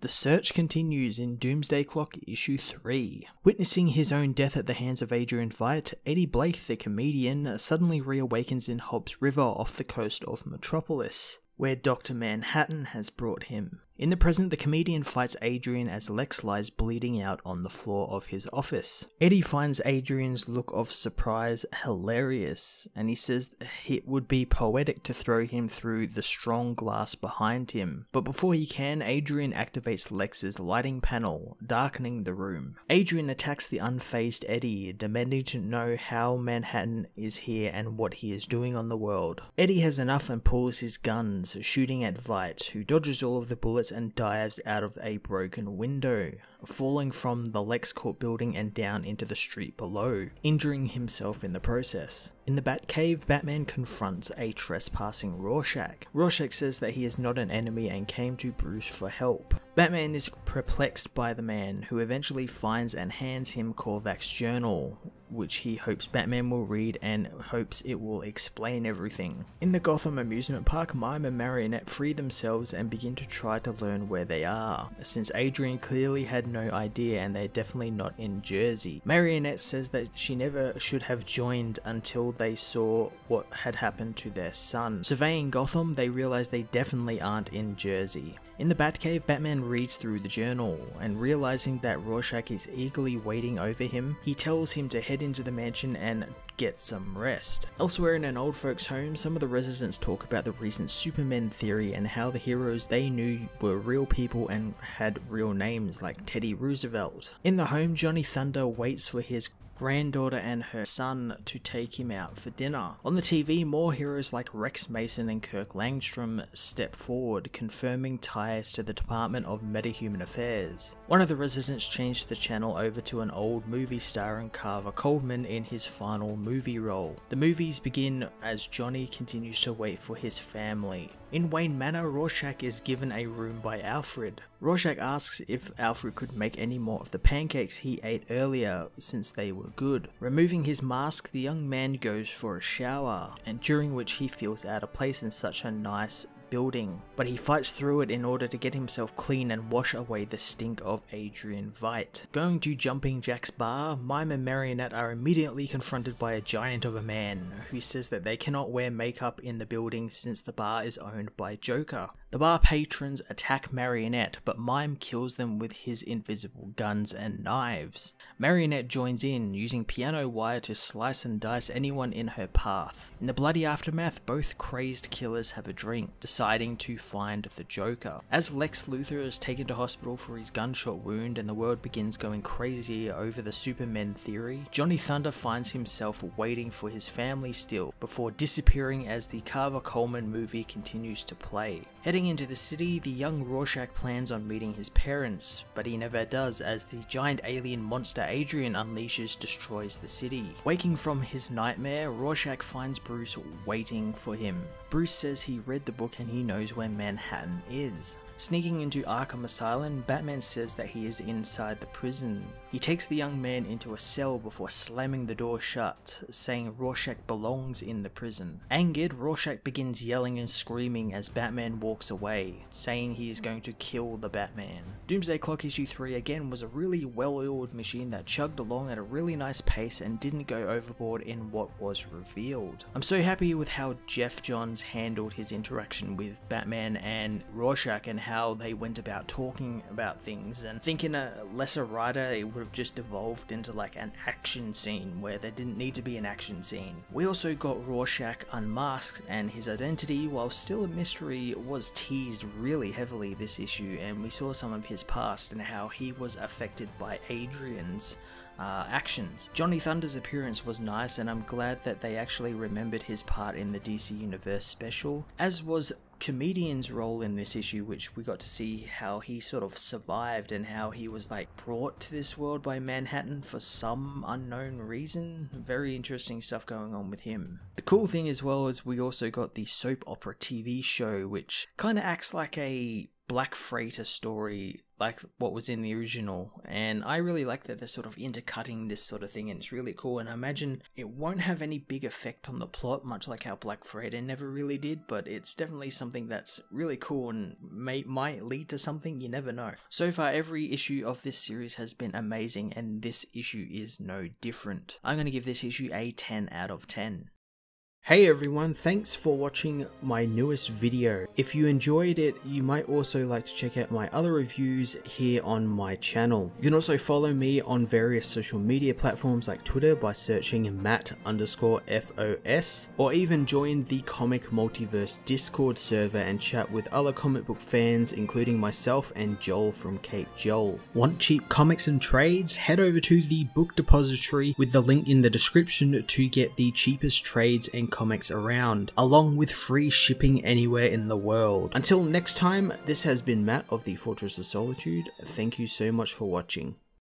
The search continues in Doomsday Clock issue 3. Witnessing his own death at the hands of Adrian Veidt, Eddie Blake, the comedian, suddenly reawakens in Hobbs River off the coast of Metropolis, where Dr. Manhattan has brought him. In the present, the comedian fights Adrian as Lex lies bleeding out on the floor of his office. Eddie finds Adrian's look of surprise hilarious, and he says it would be poetic to throw him through the strong glass behind him. But before he can, Adrian activates Lex's lighting panel, darkening the room. Adrian attacks the unfazed Eddie, demanding to know how Manhattan is here and what he is doing on the world. Eddie has enough and pulls his guns, shooting at Veidt, who dodges all of the bullets and dives out of a broken window, falling from the LexCorp building and down into the street below, injuring himself in the process. In the Batcave, Batman confronts a trespassing Rorschach. Rorschach says that he is not an enemy and came to Bruce for help. Batman is perplexed by the man, who eventually finds and hands him Korvac's journal, which he hopes Batman will read and hopes it will explain everything. In the Gotham amusement park, Mime and Marionette free themselves and begin to try to learn where they are, since Adrian clearly had no idea and they're definitely not in Jersey. Marionette says that she never should have joined until they saw what had happened to their son. Surveying Gotham, they realize they definitely aren't in Jersey. In the Batcave, Batman reads through the journal, and realizing that Rorschach is eagerly waiting over him, he tells him to head into the mansion and get some rest. Elsewhere in an old folks' home, some of the residents talk about the recent Superman theory and how the heroes they knew were real people and had real names like Teddy Roosevelt. In the home, Johnny Thunder waits for his granddaughter and her son to take him out for dinner. On the TV, more heroes like Rex Mason and Kirk Langstrom step forward, confirming ties to the Department of Metahuman Affairs. One of the residents changed the channel over to an old movie starring Carver Coleman in his final movie role. The movies begin as Johnny continues to wait for his family. In Wayne Manor, Rorschach is given a room by Alfred. Rorschach asks if Alfred could make any more of the pancakes he ate earlier since they were good. Removing his mask, the young man goes for a shower, and during which he feels out of place in such a nice building, but he fights through it in order to get himself clean and wash away the stink of Adrian Veidt. Going to Jumping Jack's bar, Mime and Marionette are immediately confronted by a giant of a man, who says that they cannot wear makeup in the building since the bar is owned by Joker. The bar patrons attack Marionette, but Mime kills them with his invisible guns and knives. Marionette joins in, using piano wire to slice and dice anyone in her path. In the bloody aftermath, both crazed killers have a drink, deciding to find the Joker. As Lex Luthor is taken to hospital for his gunshot wound and the world begins going crazy over the Superman theory, Johnny Thunder finds himself waiting for his family still, before disappearing as the Carver Coleman movie continues to play. Heading into the city, the young Rorschach plans on meeting his parents, but he never does as the giant alien monster Adrian unleashes destroys the city. Waking from his nightmare, Rorschach finds Bruce waiting for him. Bruce says he read the book and he knows where Manhattan is. Sneaking into Arkham Asylum, Batman says that he is inside the prison. He takes the young man into a cell before slamming the door shut, saying Rorschach belongs in the prison. Angered, Rorschach begins yelling and screaming as Batman walks away, saying he is going to kill the Batman. Doomsday Clock issue 3 again was a really well-oiled machine that chugged along at a really nice pace and didn't go overboard in what was revealed. I'm so happy with how Geoff Johns handled his interaction with Batman and Rorschach and how they went about talking about things, and thinking a lesser writer it would have just evolved into like an action scene where there didn't need to be an action scene. We also got Rorschach unmasked, and his identity, while still a mystery, was teased really heavily this issue, and we saw some of his past and how he was affected by Adrian's actions. Johnny Thunder's appearance was nice, and I'm glad that they actually remembered his part in the DC Universe special, as was Comedian's role in this issue, which we got to see how he sort of survived and how he was like brought to this world by Manhattan for some unknown reason. Very interesting stuff going on with him. The cool thing as well is we also got the soap opera TV show, which kind of acts like a Black Freighter story like what was in the original, and I really like that they're sort of intercutting this sort of thing, and it's really cool. And I imagine it won't have any big effect on the plot, much like how Black Freighter never really did, but it's definitely something that's really cool and might lead to something, you never know. So far every issue of this series has been amazing, and this issue is no different. I'm going to give this issue a 10 out of 10. Hey everyone, thanks for watching my newest video. If you enjoyed it, you might also like to check out my other reviews here on my channel. You can also follow me on various social media platforms like Twitter by searching Matt_FOS, or even join the Comic Multiverse Discord server and chat with other comic book fans, including myself and Joel from Cape Joel. Want cheap comics and trades? Head over to the Book Depository with the link in the description to get the cheapest trades and comics around, along with free shipping anywhere in the world. Until next time, this has been Matt of the Fortress of Solitude. Thank you so much for watching.